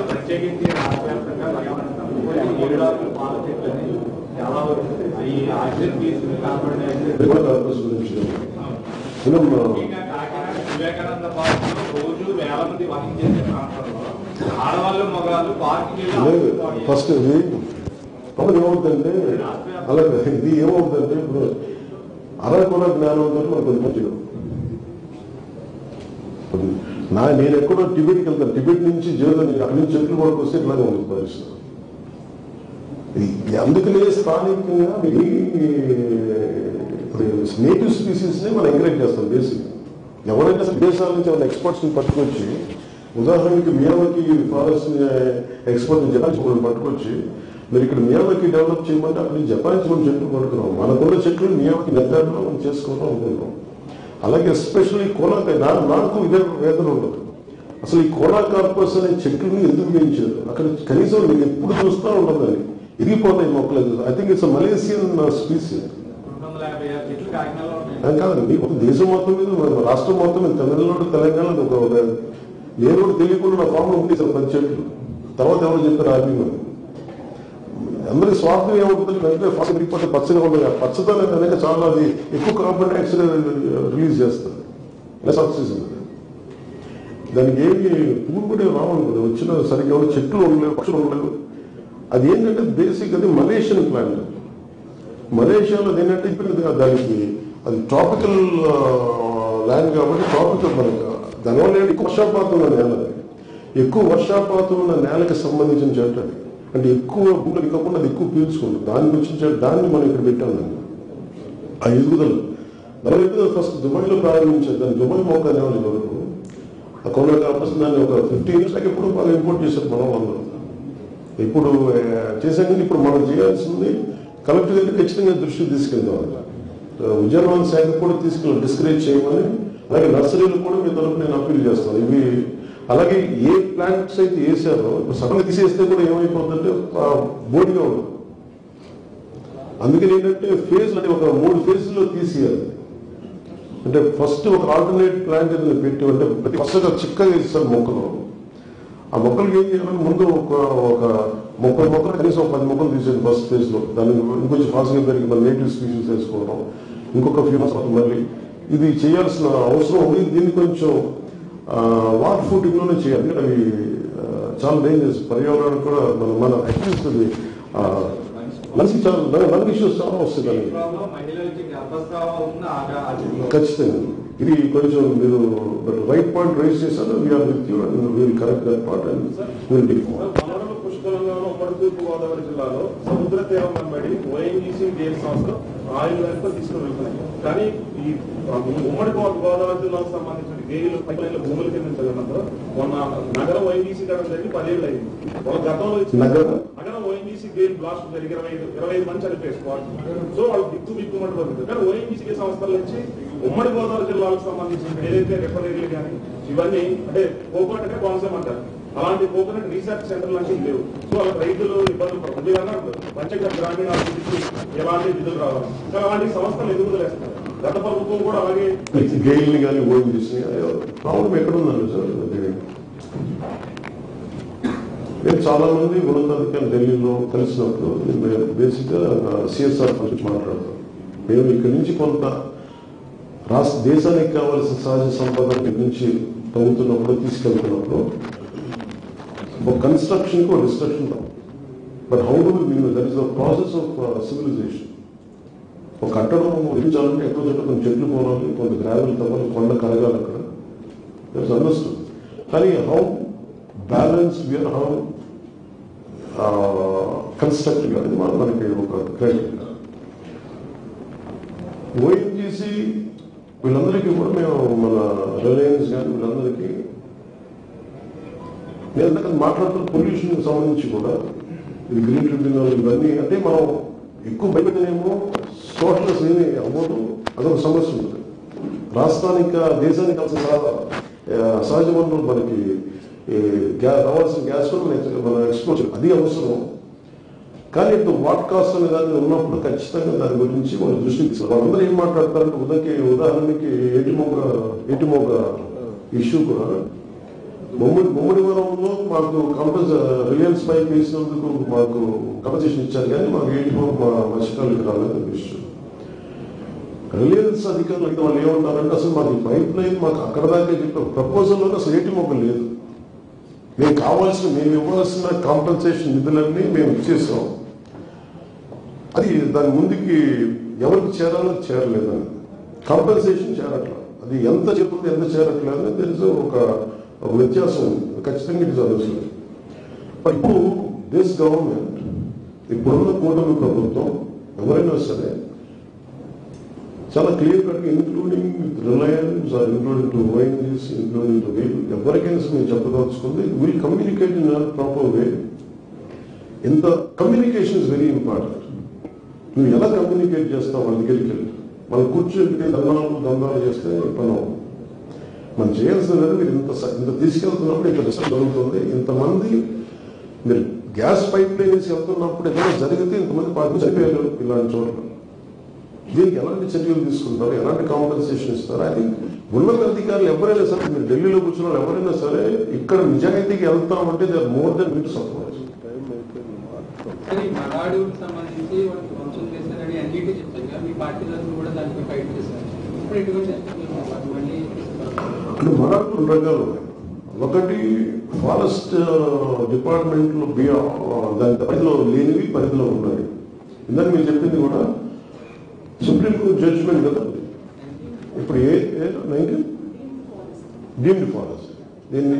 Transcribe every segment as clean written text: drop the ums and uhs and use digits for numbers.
ప్రత్యేకించి రాష్ట్ర వ్యాప్తంగా పాల చెట్లని చాలా వరకు ఈ ఆక్సిజన్ తీసుకుని కాపాడే వివేకానంద పార్క్ లో రోజు వేల మంది వాకింగ్ చేసే ప్రాంతంలో ఆడవాళ్ళు మగాళ్ళు పార్కింగ్ ఫస్ట్ ఏమవుతుందంటే అలాగే ఇది ఏమవుతుందంటే ఇప్పుడు అరకొర జ్ఞానంతో మనకు కొంచెం నేను ఎక్కడో టిబెట్కి వెళ్తాను, టిబెట్ నుంచి జీవితం అక్కడి నుంచి చెట్లు వరకు వస్తే ఇట్లాగే ఉంది పరిస్థితి. అందుకనే స్థానికంగా నేటివ్ స్పీసీస్ ని మనం ఎంకరేజ్ చేస్తాం. బేసిక్ ఎవరైనా దేశాల నుంచి ఏమైనా ఎక్స్పర్ట్స్ ని పట్టుకొచ్చి, ఉదాహరణకి మియావాకి ఫారెస్ట్ ఎక్స్పర్ట్ జపాన్ పట్టుకొచ్చి మీరు ఇక్కడ మియావాకి డెవలప్ చేయమంటే అక్కడ జపాన్ నుంచి మనం చెట్లు పడుతున్నాం. మనకున్న చెట్లు మియావాకి నిర్ధారణలో మనం చేసుకోవడం అనుకుంటున్నాం. అలాగే ఎస్పెషల్లీ కోలాకాయ నాకు ఇదే వేదన ఉండదు. అసలు ఈ కోలా కార్పస్ అనే చెట్లని ఎందుకు పెంచారు? అక్కడ కనీసం మీరు ఎప్పుడు చూస్తూ ఉండదని ఇరిగిపోతాయి మొక్కలు. ఐ థింక్ ఇట్స్ మలేసియన్ స్పీసీస్ కాదండి. ఒక దేశం మొత్తం మీద రాష్ట్రం మొత్తం మీద తమిళనాడు తెలంగాణ ఒక నేను కూడా తెలియకుండా నా ఫామ్లో ఉంది సార్ 10 చెట్లు. తర్వాత ఎవరు చెప్పారు ఆర్మీ అందరి స్వార్థం ఏమవుతుంది వెంటనే ఫాస్ట్ పెరిగిపోతే పచ్చగా ఉండదు. పచ్చదనం అనేది చాలా అది ఎక్కువ కార్బన్ డైఆక్సైడ్ రిలీజ్ చేస్తుంది. ఆక్సిజన్ దానికి ఏమి పువ్వు కూడా రావనుకుంది వచ్చిన సరిగ్గా చెట్లు ఉండలేవు, పక్షులు ఉండలేవు. అది ఏంటంటే బేసిక్ అది మలేషియన్ ప్లాంట్. మలేషియాలో ఏంటంటే ఇప్పుడు దానికి అది ట్రాపికల్ ల్యాండ్ కాబట్టి ట్రాపికల్ మనకి దానివల్ల ఎక్కువ వర్షాపాతం ఉన్న నేల, ఎక్కువ వర్షాపాతం ఉన్న నేలకి సంబంధించిన చెట్టు. అంటే ఎక్కువ భూములు ఇవ్వకుండా అది ఎక్కువ పీల్చుకుంటుంది. దాని గురించి దాన్ని మనం ఇక్కడ పెట్టామండి. ఆ ఎదుగుదల దాని ఎదుగుదల ఫస్ట్ దుబాయ్లో ప్రారంభించారు. దాన్ని దుబాయ్ మొక్క అనేవాళ్ళు వరకు ఆ కొన్న కాపస్ దాన్ని ఒక 50 years ఎప్పుడు బాగా ఇంపోర్ట్ చేశారు మనం అందరూ. ఇప్పుడు చేసాం కానీ ఇప్పుడు మనం చేయాల్సింది కలెక్టర్ గారికి ఖచ్చితంగా దృష్టి తీసుకెళ్తాం. ఉద్యానవన శాఖ కూడా తీసుకెళ్ళి డిస్కరేజ్ చేయమని, అలాగే నర్సరీలు కూడా మీ తరఫు నేను అప్పీల్ చేస్తాను. ఇవి అలాగే ఏ ప్లాంట్స్ అయితే వేసారో సడన్గా తీసేస్తే కూడా ఏమైపోతుందంటే బోర్డుగా ఉండదు. అందుకని ఏంటంటే ఫేజ్ అంటే ఒక 3 phases తీసేయాలి. అంటే ఫస్ట్ ఒక ఆల్టర్నేట్ ప్లాంట్ పెట్టి అంటే ఫస్ట్గా చిక్కగా ఇస్తారు మొక్కలు. ఆ మొక్కలకి ఏం చేయాలంటే ముందు ఒక 30 మొక్కలు కనీసం 10 మొక్కలు తీసేది ఫస్ట్ ఫేజ్లో. దాన్ని ఇంకొంచెం ఫాస్ట్గా పెరిగి మన నేటివ్ స్పీషీస్ వేసుకోవడం, ఇంకొక ఫ్యూ మంత్స్ మళ్ళీ ఇది చేయాల్సిన అవసరం ఉంది. దీన్ని కొంచెం వాటర్ ఫుటింగ్లోనే చేయాలి. అవి చాలా డేంజర్స్, పర్యావరణానికి కూడా మన అట్లీస్ట్ అది మనిషికి చాలా మనకి ఇష్యూస్ చాలా వస్తుంది. ఖచ్చితంగా ఇది కొంచెం మీరు రైట్ పాయింట్ రైజ్ చేశారు. We are with you and we'll correct that part and will deal. పుష్కలంగానూ ఉమ్మడి తూర్పు గోదావరి జిల్లాలో సముద్ర తీరం వెంబడి ఓఎన్జీసీ గేర్ సంస్థ ఆయిల్ వెనుక తీసుకుని వెళ్తున్నాయి. కానీ ఈ ఉమ్మడి గోదావరి జిల్లాకు సంబంధించిన గేర్లు పైలైన్ల భూముల కింద జగన్నంలో మొన్న నగరం ఓఎన్జీసీ కట్టడం జరిగి 10 ఏళ్ళు అయింది. ఒక గతంలో నగరం ఓఎన్జీసీ గేర్ బ్లాస్ట్ జరిగి 25 మంది చనిపోయారు స్పాట్. సో వాళ్ళు బిక్కుమంటూ పడుతుంది. కానీ ఓఎన్జీసీ సంస్థల నుంచి ఉమ్మడి గోదావరి జిల్లాలకు సంబంధించిన ఏదైతే రిఫైనరీలు కానీ ఇవన్నీ అంటే కోకోనట్ కోనసీమ అంటారు, అలాంటి కోకోనట్ రీసెర్చ్ సెంటర్ లాంటి లేవు. సో వాళ్ళ రైతులు ఇబ్బందులు పడుతుంది. పంచగత గ్రామీణాభివృద్ధికి ఎలాంటి నిధులు రావాలి, కానీ అలాంటి సంస్థలు ఎదుగుదలేస్తారు. గత ప్రభుత్వం కూడా అలాగే గెయిల్ని కానీ ఓన్ చేసి ప్రాబ్లం ఎక్కడ ఉందండి సార్? నేను చాలా మంది ఉన్నతాధికారులు ఢిల్లీలో కలిసినప్పుడు బేసిక్గా సిఎస్ఆర్ గురించి మాట్లాడతాం. మేము ఇక్కడి నుంచి కొంత దేశానికి కావాల్సిన సహజ సంపద నుంచి తగ్గుతున్నప్పుడు తీసుకెళ్తున్నప్పుడు ఒక కన్స్ట్రక్షన్ కు డిస్ట్రక్షన్ రావు. But how do we that is the process of civilization. ఒక కట్టడం నిర్మించాలంటే ఎక్కువ చోట్ల కొన్ని చెట్లు పోవాలి, కొంత గ్రావెల్ తవ్వాలి, కొండ కరగాలి, అక్కడ దట్స్ అండర్స్టూడ్. కానీ how balance we are how constructive అనేది మనకి ఒక క్రైటీరియా. ఓఎన్జీసీ వీళ్ళందరికీ కూడా మేము మన రిలయన్స్ కానీ వీళ్ళందరికీ నేను మాట్లాడుతున్న పొల్యూషన్ సంబంధించి కూడా ఇది గ్రీన్ ట్రిబ్యునల్ ఇవన్నీ అంటే మనం ఎక్కువ భయపెట్టనేమో సోషల్స్ ఏమి అవ్వదు, అదొక సమస్య ఉంటుంది. రాష్ట్రానికి దేశానికి కావాల్సిన సహజ వనరులు మనకి రావాల్సిన గ్యాస్ కూడా మన ఎక్స్పోర్ట్ అది అవసరం. కానీ ఇప్పుడు వాట్ కాస్ట్ అనే దాన్ని ఉన్నప్పుడు ఖచ్చితంగా దాని గురించి వాళ్ళు దృష్టి తీసుకోవాలి. వాళ్ళందరూ ఏం మాట్లాడతారంటే ఉదాహరణకి ఏటిమోగ ఇష్యూ కూడా ముమ్మడివరం మాకు రిలయన్స్ పైప్ వేసినందుకు మాకు కంపెన్సేషన్ ఇచ్చారు, కానీ మాకు ఏంటో మా మత్స్యకారులకు రాలేదు విషయం. రిలయన్స్ అధికారులు అయితే వాళ్ళు ఏమంటారంటే అసలు మాకు ఈ పైప్ లైన్ మాకు అక్కడ దాకా చెప్పారు, ప్రపోజల్లో అసలు ఏటీఎం ఒక లేదు, మేము ఇవ్వాల్సిన కాంపెన్సేషన్ నిధులన్నీ మేము ఇచ్చేసాం, అది దాని ముందుకి ఎవరికి చేరాలో చేరలేదని, కాంపెన్సేషన్ చేరట్లా, అది ఎంత చెప్తుంది ఎంత చేరట్లేదు తెలుసు, ఒక వ్యత్యాసం ఉంది, ఖచ్చితంగా ఇది జరుగుతుంది. ఇప్పుడు దిస్ గవర్నమెంట్, ఇప్పుడున్న కూటమి ప్రభుత్వం ఎవరైనా సరే చాలా clear cut including with Reliance or including to ONGCs including to వేలు ఎవరికైనా మేము చెప్పదలుచుకుంది will communicate in proper way. ఇంత కమ్యూనికేషన్ ఇస్ వెరీ ఇంపార్టెంట్. నువ్వు ఎలా కమ్యూనికేట్ చేస్తావు వాళ్ళ దగ్గరికి వెళ్ళి, వాళ్ళు కూర్చొని దందాలు చేస్తే పని అవుతుంది. మనం చేయాల్సిన మీరు ఇంత తీసుకెళ్తున్నప్పుడు ఇంత రిసల్ట్ జరుగుతుంది, ఇంతమంది మీరు గ్యాస్ పైప్ లైన్ వేసి వెళ్తున్నప్పుడు ఏదైనా జరిగితే ఇంతమంది పార్టీ చనిపోయారు ఇలాంటి చోట్ల. దీనికి ఎలాంటి చర్యలు తీసుకుంటారు, ఎలాంటి కాంపెన్సేషన్ ఇస్తారు? ఐ థింక్ ఉన్నత అధికారులు ఎవరైనా సరే, మీరు ఢిల్లీలో కూర్చున్న ఎవరైనా సరే, ఇక్కడ నిజాయితీకి వెళ్తామంటే they are more than meet support. అంటే మరాఠు రెండు రకాలు ఉన్నాయి. ఒకటి ఫారెస్ట్ డిపార్ట్మెంట్ లో దాని పరిధిలో లేనివి పరిధిలో ఉన్నాయి. ఇందాక మీరు చెప్పింది కూడా సుప్రీంకోర్టు జడ్జిమెంట్ కదా. ఇప్పుడు డీమ్డ్ ఫారెస్ట్ దీన్ని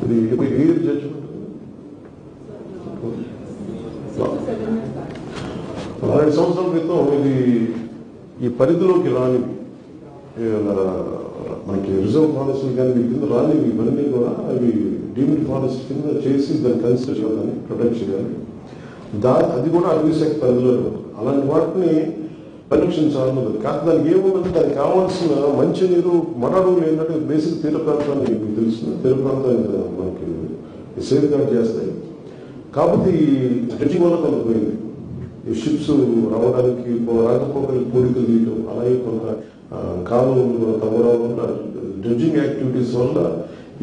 ఇది ఏ జడ్జిమెంట్ 6 సంవత్సరాల క్రితం ఇది ఈ పరిధిలోకి రానివి మనకి రిజర్వ్ ఫారెస్ట్ కానీ వీటి కింద రానివి ఇవన్నీ కూడా అవి డీమ్డ్ ఫారెస్ట్ కింద చేసి దాన్ని కన్సిడర్ చేయాలని ప్రొటెక్ట్ చేయాలి. అది కూడా అటవీ శాఖ పరిధిలో అలాంటి వాటిని పరీక్షించాలన్నది కాదు. దానికి ఏముందంటే దానికి కావాల్సిన మంచినీరు మరాడుగులు ఏంటంటే బేసిక్ తీర ప్రాంతాన్ని మీకు తెలుస్తుంది, తీర ప్రాంతాన్ని మనకి సేఫ్ గార్డ్ చేస్తాయి. కాబట్టి ఈ డ్రెడ్జింగ్ వల్ల కొంత పోయింది, ఈ షిప్స్ రావడానికి రాకపోకలు పూడికలు తీయటం, అలాగే కొంత కాలువలు తవ్వడం డ్రెడ్జింగ్ యాక్టివిటీస్ వల్ల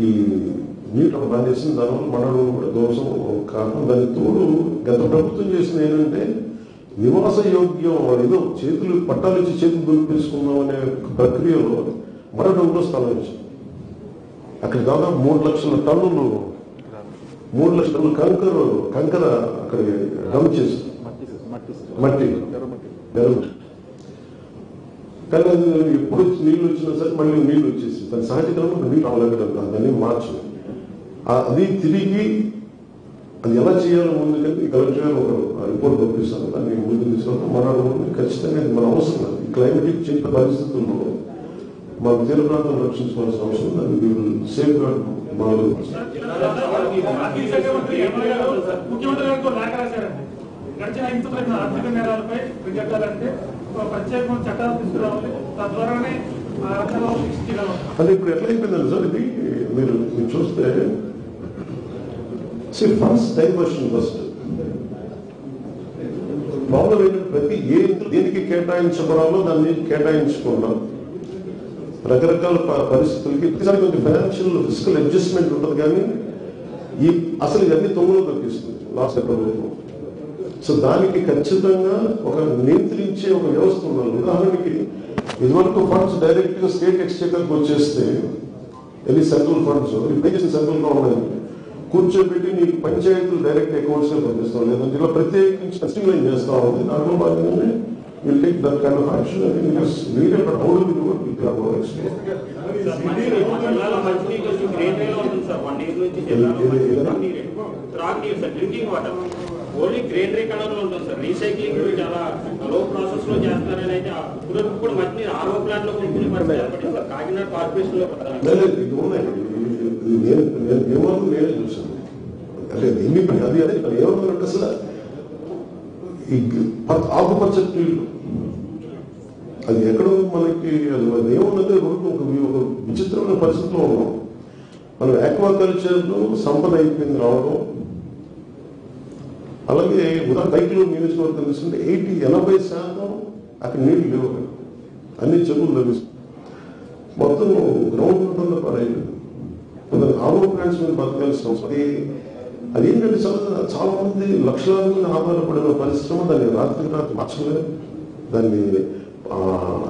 ఈ నీరు బంద్ చేసింది. దానివల్ల మరాడుగులు కూడా దోషం కారణం. దానికి తోడు గత ప్రభుత్వం చేసింది ఏంటంటే నివాస యోగ్యం ఏదో చేతులు పట్టాలు ఇచ్చి చేతులు దొరికించుకున్నాం అనే ప్రక్రియలో మరాడుగులో స్థలం ఇచ్చింది. అక్కడ దాదాపు 3 లక్షల టన్నులు కంకర అక్కడ డంప్ చేసి మట్టి కానీ అది ఎప్పుడు నీళ్ళు వచ్చినా సరే మళ్ళీ నీళ్ళు వచ్చేసి దాని సహజంగా నీళ్ళు రావలేదు, దాన్ని మార్చి అది తిరిగి అది ఎలా చేయాలో ముందుకెళ్ళి కలెక్టర్ గారు ఒక రిపోర్ట్ పంపిస్తాను, దాన్ని ముందుకు తీసుకెళ్తాం. మన ఖచ్చితంగా మన అవసరం లేదు. ఈ క్లైమేటిక్ చేంజ్ పరిస్థితుల్లో మన తీర ప్రాంతాలను రక్షించుకోవాల్సిన అవసరం ఉంది. అది సేఫ్ గార్డ్ వాళ్ళు గడిచిన హింసపైన ఆర్థిక నేరాలపై ప్రజెక్టాలంటే ప్రత్యేకమైన చట్టాలు తీసుకురావాలి, తద్వారానే అంటే ఇప్పుడు ఎట్లా అయిపోయిందండి సార్ ఇది మీరు చూస్తే ఫండ్స్ డైవర్షన్ ఫస్ట్ ప్రాబ్లం ఏంటంటే ప్రతి దేనికి కేటాయించబడాలో దాన్ని కేటాయించకుండా రకరకాల పరిస్థితులకి కొంచెం ఫైనాన్షియల్ ఫిజికల్ అడ్జస్ట్మెంట్ ఉంటుంది, కానీ అసలు ఇవన్నీ తొమ్మిదిలో దొరికిస్తుంది లాస్ట్ ప్రభుత్వం. సో దానికి ఖచ్చితంగా ఒక నియంత్రించే ఒక వ్యవస్థ ఉండాలి. ఉదాహరణకి ఇదివరకు ఫండ్స్ డైరెక్ట్ గా స్టేట్ ఎక్స్చేకర్కి వచ్చేస్తే ఎన్ని సెంట్రల్ ఫండ్స్ ఇప్పుడు సెంట్రల్ గవర్నమెంట్ కూర్చోబెట్టి నీకు పంచాయతీలు డైరెక్ట్ అకౌంట్స్ గా పంపిస్తాం, లేదంటే ఇలా ప్రత్యేకించి స్ట్రీమ్లైన్ చేస్తా ఉంది. దాంట్లో భాగంగానే will take that kind of action. I think it is needed, but how do we do it with our experience. Only greenery colour లో ఉంటుంది సార్. రీసైక్లింగ్ చాలా లో ప్రాసెస్ లో చేస్తున్నారని అయితే ఇప్పుడు మంచి ఆర్ఓ ప్లాంట్ లో కొనుక్కునే పరిస్థితి కాకినాడ కార్పొరేషన్ లో నేనే చూసాను. అంటే అది అదే ఏమన్నారంటే అసలు ఈ ఆకుపచ్చ నీళ్ళు అది ఎక్కడో మనకి అది ఏమన్నది ఒక విచిత్రమైన పరిస్థితిలో ఉన్నాం. మనం ఆక్వాకల్చర్ లో సంపద అయిపోయింది రావడం. అలాగే రైతులు నియోజకవర్గం తీసుకుంటే 80% అక్కడ నీళ్లు లేవు, అన్ని చెరువులు లభిస్తాయి. మొత్తం గ్రౌండ్ ఉంటుందో పర్వాలేదు. కొంత ఆరో ప్లాంట్స్ మీద బతకాల్సిన అవసరం. అదేంటంటే చాలా మంది లక్షలాది మంది ఆధారపడిన పరిశ్రమ దాన్ని రాత్రి మార్చలేదు. దాన్ని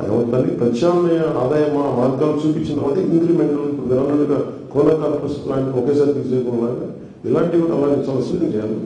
ఏమంటారు ప్రత్యామ్నాయ ఆదాయ మార్గాలు చూపించిన తర్వాత ఇంక్రిమెంటల్ విధానంగా కోలా కార్పొరేషన్ ప్లాంట్ ఒకేసారి తీసేయకుండా ఇలాంటివి అలాంటి చాలా సూచన చేయాలి.